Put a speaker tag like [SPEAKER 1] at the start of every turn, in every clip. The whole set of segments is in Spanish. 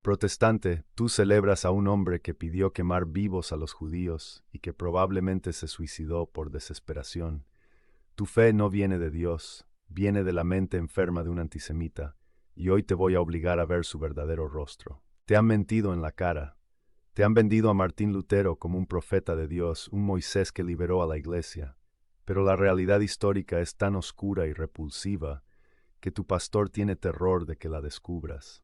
[SPEAKER 1] Protestante, tú celebras a un hombre que pidió quemar vivos a los judíos y que probablemente se suicidó por desesperación. Tu fe no viene de Dios, viene de la mente enferma de un antisemita, y hoy te voy a obligar a ver su verdadero rostro. Te han mentido en la cara. Te han vendido a Martín Lutero como un profeta de Dios, un Moisés que liberó a la Iglesia. Pero la realidad histórica es tan oscura y repulsiva que tu pastor tiene terror de que la descubras.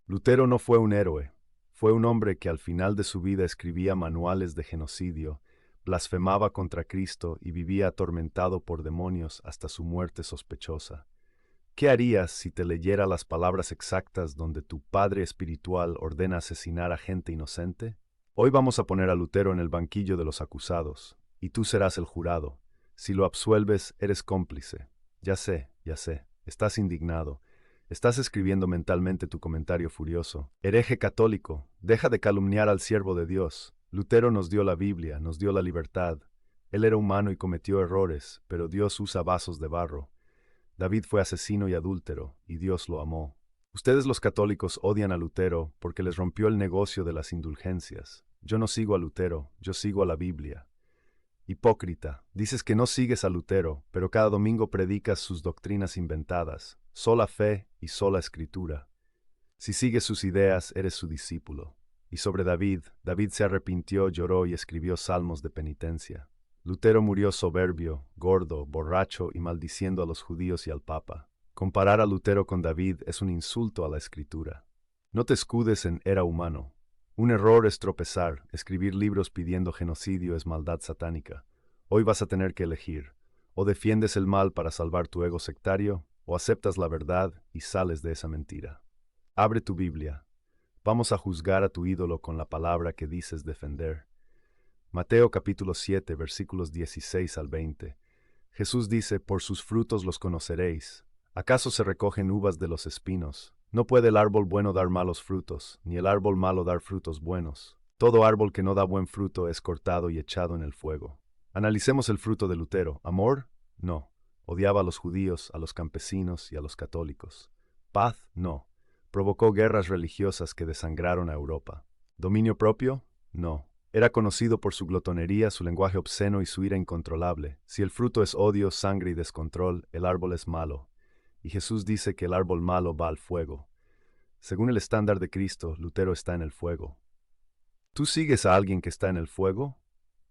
[SPEAKER 1] Lutero no fue un héroe, fue un hombre que al final de su vida escribía manuales de genocidio, blasfemaba contra Cristo y vivía atormentado por demonios hasta su muerte sospechosa. ¿Qué harías si te leyera las palabras exactas donde tu padre espiritual ordena asesinar a gente inocente? Hoy vamos a poner a Lutero en el banquillo de los acusados, y tú serás el jurado. Si lo absuelves, eres cómplice. Ya sé, estás indignado. Estás escribiendo mentalmente tu comentario furioso. Hereje católico, deja de calumniar al siervo de Dios. Lutero nos dio la Biblia, nos dio la libertad. Él era humano y cometió errores, pero Dios usa vasos de barro. David fue asesino y adúltero, y Dios lo amó. Ustedes los católicos odian a Lutero porque les rompió el negocio de las indulgencias. Yo no sigo a Lutero, yo sigo a la Biblia. Hipócrita, dices que no sigues a Lutero, pero cada domingo predicas sus doctrinas inventadas, sola fe y sola escritura. Si sigues sus ideas, eres su discípulo. Y sobre David, David se arrepintió, lloró y escribió salmos de penitencia. Lutero murió soberbio, gordo, borracho y maldiciendo a los judíos y al Papa. Comparar a Lutero con David es un insulto a la escritura. No te escudes en era humano. Un error es tropezar, escribir libros pidiendo genocidio es maldad satánica. Hoy vas a tener que elegir. O defiendes el mal para salvar tu ego sectario, o aceptas la verdad y sales de esa mentira. Abre tu Biblia. Vamos a juzgar a tu ídolo con la palabra que dices defender. Mateo capítulo 7, versículos 16 al 20. Jesús dice, por sus frutos los conoceréis. ¿Acaso se recogen uvas de los espinos? No puede el árbol bueno dar malos frutos, ni el árbol malo dar frutos buenos. Todo árbol que no da buen fruto es cortado y echado en el fuego. Analicemos el fruto de Lutero. ¿Amor? No. Odiaba a los judíos, a los campesinos y a los católicos. Paz? No. Provocó guerras religiosas que desangraron a Europa. ¿Dominio propio? No. Era conocido por su glotonería, su lenguaje obsceno y su ira incontrolable. Si el fruto es odio, sangre y descontrol, el árbol es malo. Y Jesús dice que el árbol malo va al fuego. Según el estándar de Cristo, Lutero está en el fuego. ¿Tú sigues a alguien que está en el fuego?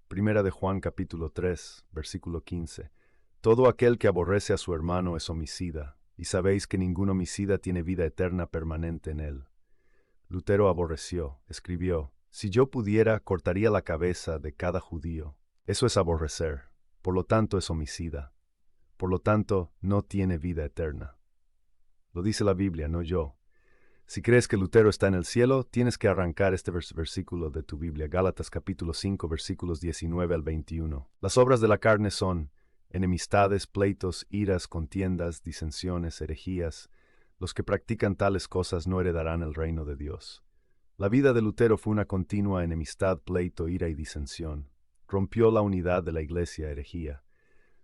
[SPEAKER 1] Primera de Juan capítulo 3, versículo 15. Todo aquel que aborrece a su hermano es homicida, y sabéis que ningún homicida tiene vida eterna permanente en él. Lutero aborreció, escribió, si yo pudiera, cortaría la cabeza de cada judío. Eso es aborrecer, por lo tanto es homicida. Por lo tanto, no tiene vida eterna. Lo dice la Biblia, no yo. Si crees que Lutero está en el cielo, tienes que arrancar este versículo de tu Biblia, Gálatas capítulo 5, versículos 19 al 21. Las obras de la carne son enemistades, pleitos, iras, contiendas, disensiones, herejías. Los que practican tales cosas no heredarán el reino de Dios. La vida de Lutero fue una continua enemistad, pleito, ira y disensión. Rompió la unidad de la iglesia, herejía.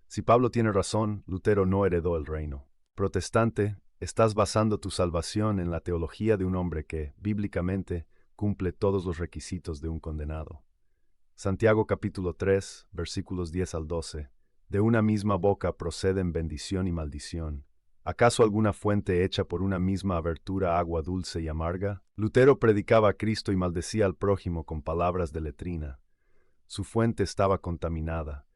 [SPEAKER 1] Si Pablo tiene razón, Lutero no heredó el reino. Protestante, estás basando tu salvación en la teología de un hombre que, bíblicamente, cumple todos los requisitos de un condenado. Santiago capítulo 3, versículos 10 al 12. De una misma boca proceden bendición y maldición. ¿Acaso alguna fuente hecha por una misma abertura agua dulce y amarga? Lutero predicaba a Cristo y maldecía al prójimo con palabras de letrina. Su fuente estaba contaminada.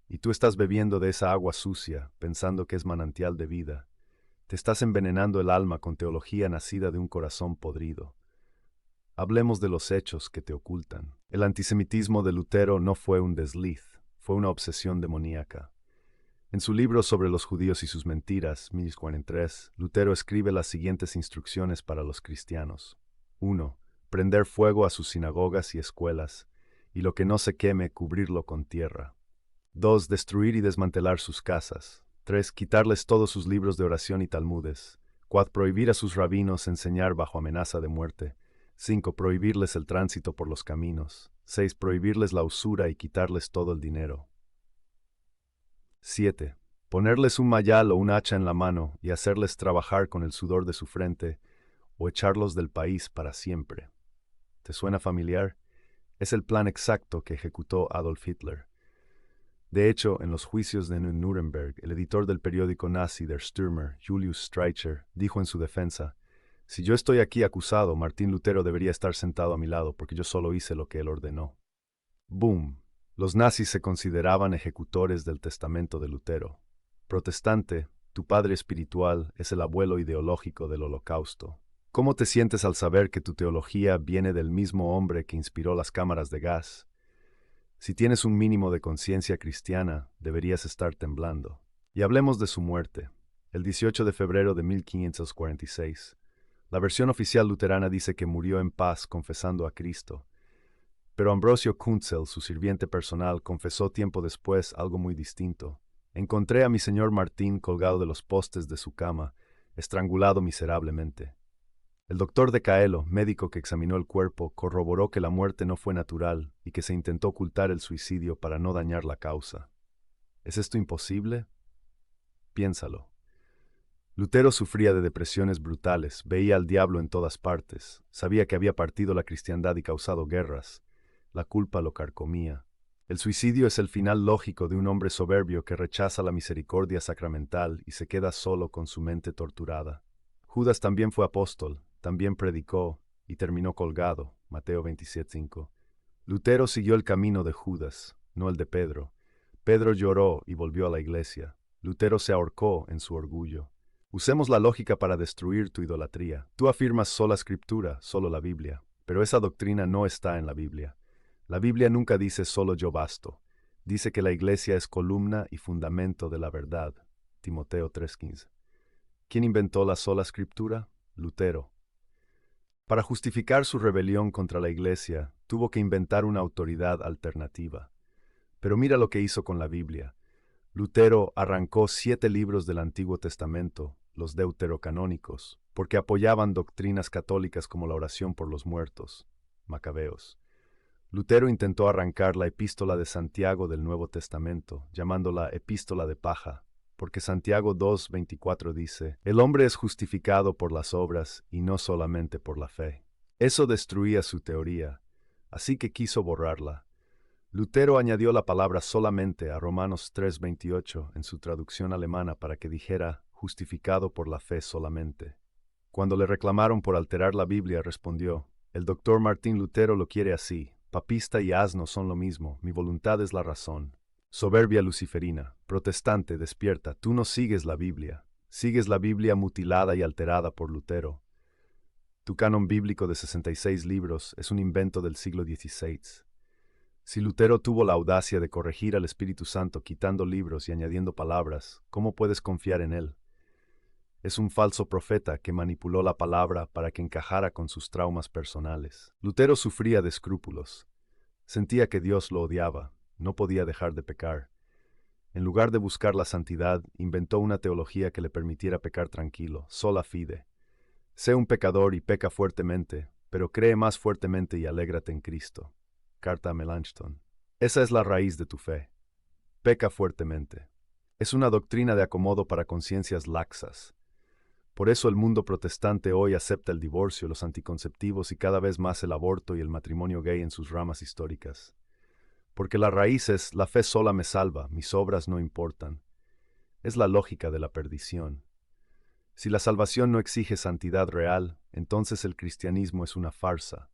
[SPEAKER 1] Y tú estás bebiendo de esa agua sucia, pensando que es manantial de vida. Te estás envenenando el alma con teología nacida de un corazón podrido. Hablemos de los hechos que te ocultan. El antisemitismo de Lutero no fue un desliz, fue una obsesión demoníaca. En su libro sobre los judíos y sus mentiras, 1043, Lutero escribe las siguientes instrucciones para los cristianos. 1. Prender fuego a sus sinagogas y escuelas, y lo que no se queme, cubrirlo con tierra. 2. Destruir y desmantelar sus casas. 3. Quitarles todos sus libros de oración y talmudes. 4. Prohibir a sus rabinos enseñar bajo amenaza de muerte. 5. Prohibirles el tránsito por los caminos. 6. Prohibirles la usura y quitarles todo el dinero. 7. Ponerles un mayal o un hacha en la mano y hacerles trabajar con el sudor de su frente. o echarlos del país para siempre. ¿Te suena familiar? Es el plan exacto que ejecutó Adolf Hitler. De hecho, en los juicios de Nuremberg, el editor del periódico nazi Der Stürmer, Julius Streicher, dijo en su defensa: «Si yo estoy aquí acusado, Martín Lutero debería estar sentado a mi lado porque yo solo hice lo que él ordenó». ¡Boom! Los nazis se consideraban ejecutores del testamento de Lutero. Protestante, tu padre espiritual es el abuelo ideológico del Holocausto. ¿Cómo te sientes al saber que tu teología viene del mismo hombre que inspiró las cámaras de gas? Si tienes un mínimo de conciencia cristiana, deberías estar temblando. Y hablemos de su muerte. El 18 de febrero de 1546. La versión oficial luterana dice que murió en paz confesando a Cristo. Pero Ambrosio Kuntzel, su sirviente personal, confesó tiempo después algo muy distinto. Encontré a mi señor Martín colgado de los postes de su cama, estrangulado miserablemente. El doctor de Caelo, médico que examinó el cuerpo, corroboró que la muerte no fue natural y que se intentó ocultar el suicidio para no dañar la causa. ¿Es esto imposible? Piénsalo. Lutero sufría de depresiones brutales, veía al diablo en todas partes, sabía que había partido la cristiandad y causado guerras. La culpa lo carcomía. El suicidio es el final lógico de un hombre soberbio que rechaza la misericordia sacramental y se queda solo con su mente torturada. Judas también fue apóstol, también predicó y terminó colgado, Mateo 27:5. Lutero siguió el camino de Judas, no el de Pedro. Pedro lloró y volvió a la iglesia. Lutero se ahorcó en su orgullo. Usemos la lógica para destruir tu idolatría. Tú afirmas sola escritura, solo la Biblia, pero esa doctrina no está en la Biblia. La Biblia nunca dice solo yo basto. Dice que la iglesia es columna y fundamento de la verdad. Timoteo 3:15. ¿Quién inventó la sola escritura? Lutero. Para justificar su rebelión contra la iglesia, tuvo que inventar una autoridad alternativa. Pero mira lo que hizo con la Biblia. Lutero arrancó 7 libros del Antiguo Testamento, los deuterocanónicos, porque apoyaban doctrinas católicas como la oración por los muertos, Macabeos. Lutero intentó arrancar la Epístola de Santiago del Nuevo Testamento, llamándola Epístola de paja, porque Santiago 2:24 dice: «El hombre es justificado por las obras y no solamente por la fe». Eso destruía su teoría, así que quiso borrarla. Lutero añadió la palabra solamente a Romanos 3:28 en su traducción alemana para que dijera justificado por la fe solamente. Cuando le reclamaron por alterar la Biblia, respondió: «El doctor Martín Lutero lo quiere así. Papista y asno son lo mismo, mi voluntad es la razón». Soberbia luciferina, protestante, despierta, tú no sigues la Biblia, sigues la Biblia mutilada y alterada por Lutero. Tu canon bíblico de 66 libros es un invento del siglo XVI. Si Lutero tuvo la audacia de corregir al Espíritu Santo quitando libros y añadiendo palabras, ¿cómo puedes confiar en él? Es un falso profeta que manipuló la palabra para que encajara con sus traumas personales. Lutero sufría de escrúpulos. Sentía que Dios lo odiaba, no podía dejar de pecar. En lugar de buscar la santidad, inventó una teología que le permitiera pecar tranquilo, sola fide. Sé un pecador y peca fuertemente, pero cree más fuertemente y alégrate en Cristo. Carta a Melanchthon. Esa es la raíz de tu fe. Peca fuertemente. Es una doctrina de acomodo para conciencias laxas. Por eso el mundo protestante hoy acepta el divorcio, los anticonceptivos y cada vez más el aborto y el matrimonio gay en sus ramas históricas. Porque la raíz es, la fe sola me salva, mis obras no importan. Es la lógica de la perdición. Si la salvación no exige santidad real, entonces el cristianismo es una farsa.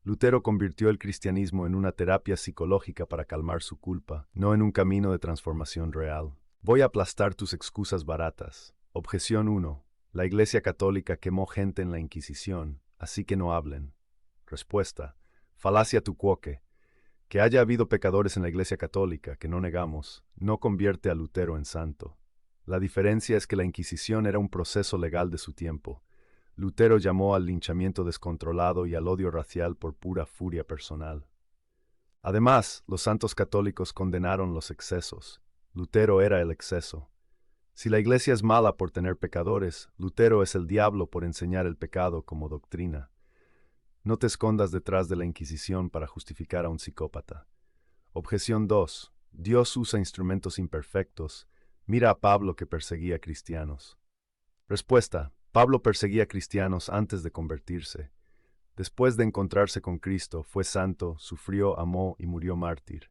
[SPEAKER 1] Lutero convirtió el cristianismo en una terapia psicológica para calmar su culpa, no en un camino de transformación real. Voy a aplastar tus excusas baratas. Objeción 1. La Iglesia Católica quemó gente en la Inquisición, así que no hablen. Respuesta. Falacia tu quoque. Que haya habido pecadores en la Iglesia Católica, que no negamos, no convierte a Lutero en santo. La diferencia es que la Inquisición era un proceso legal de su tiempo. Lutero llamó al linchamiento descontrolado y al odio racial por pura furia personal. Además, los santos católicos condenaron los excesos. Lutero era el exceso. Si la Iglesia es mala por tener pecadores, Lutero es el diablo por enseñar el pecado como doctrina. No te escondas detrás de la Inquisición para justificar a un psicópata. Objeción 2. Dios usa instrumentos imperfectos. Mira a Pablo que perseguía cristianos. Respuesta. Pablo perseguía a cristianos antes de convertirse. Después de encontrarse con Cristo, fue santo, sufrió, amó y murió mártir.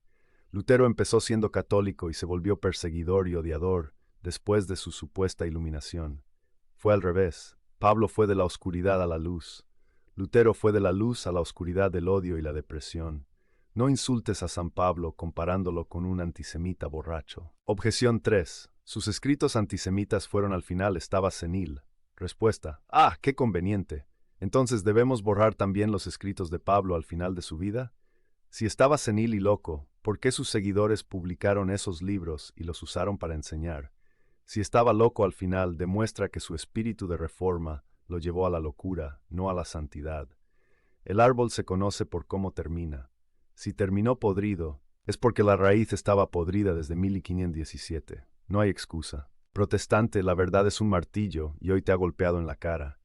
[SPEAKER 1] Lutero empezó siendo católico y se volvió perseguidor y odiador después de su supuesta iluminación. Fue al revés. Pablo fue de la oscuridad a la luz. Lutero fue de la luz a la oscuridad del odio y la depresión. No insultes a San Pablo comparándolo con un antisemita borracho. Objeción 3. Sus escritos antisemitas fueron al final estaba senil. Respuesta. ¡Ah, qué conveniente! Entonces, ¿debemos borrar también los escritos de Pablo al final de su vida? Si estaba senil y loco, ¿por qué sus seguidores publicaron esos libros y los usaron para enseñar? Si estaba loco al final, demuestra que su espíritu de reforma lo llevó a la locura, no a la santidad. El árbol se conoce por cómo termina. Si terminó podrido, es porque la raíz estaba podrida desde 1517. No hay excusa. Protestante, la verdad es un martillo y hoy te ha golpeado en la cara.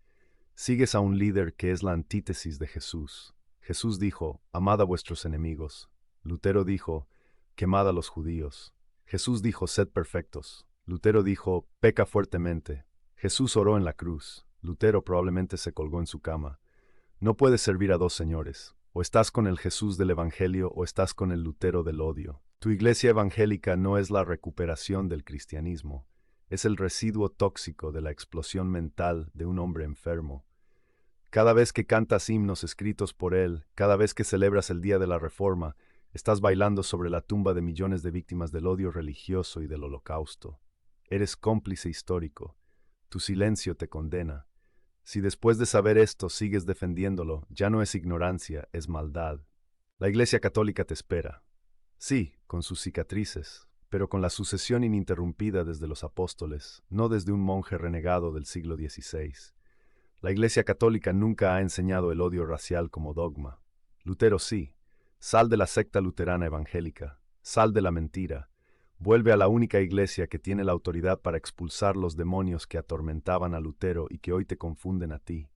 [SPEAKER 1] Sigues a un líder que es la antítesis de Jesús. Jesús dijo, amad a vuestros enemigos. Lutero dijo, quemad a los judíos. Jesús dijo, sed perfectos. Lutero dijo, peca fuertemente. Jesús oró en la cruz. Lutero probablemente se colgó en su cama. No puedes servir a dos señores. O estás con el Jesús del Evangelio o estás con el Lutero del odio. Tu iglesia evangélica no es la recuperación del cristianismo. Es el residuo tóxico de la explosión mental de un hombre enfermo. Cada vez que cantas himnos escritos por él, cada vez que celebras el Día de la Reforma, estás bailando sobre la tumba de millones de víctimas del odio religioso y del Holocausto. Eres cómplice histórico. Tu silencio te condena. Si después de saber esto sigues defendiéndolo, ya no es ignorancia, es maldad. La Iglesia Católica te espera. Sí, con sus cicatrices, pero con la sucesión ininterrumpida desde los apóstoles, no desde un monje renegado del siglo XVI. La Iglesia Católica nunca ha enseñado el odio racial como dogma. Lutero sí. Sal de la secta luterana evangélica. Sal de la mentira. Vuelve a la única iglesia que tiene la autoridad para expulsar los demonios que atormentaban a Lutero y que hoy te confunden a ti.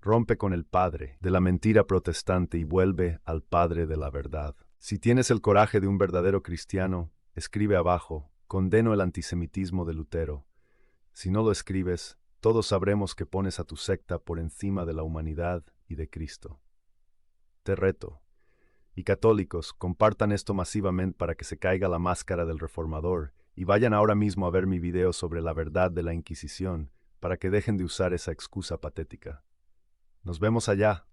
[SPEAKER 1] Rompe con el padre de la mentira protestante y vuelve al padre de la verdad. Si tienes el coraje de un verdadero cristiano, escribe abajo, condeno el antisemitismo de Lutero. Si no lo escribes, todos sabremos que pones a tu secta por encima de la humanidad y de Cristo. Te reto. Y católicos, compartan esto masivamente para que se caiga la máscara del reformador y vayan ahora mismo a ver mi video sobre la verdad de la Inquisición para que dejen de usar esa excusa patética. Nos vemos allá.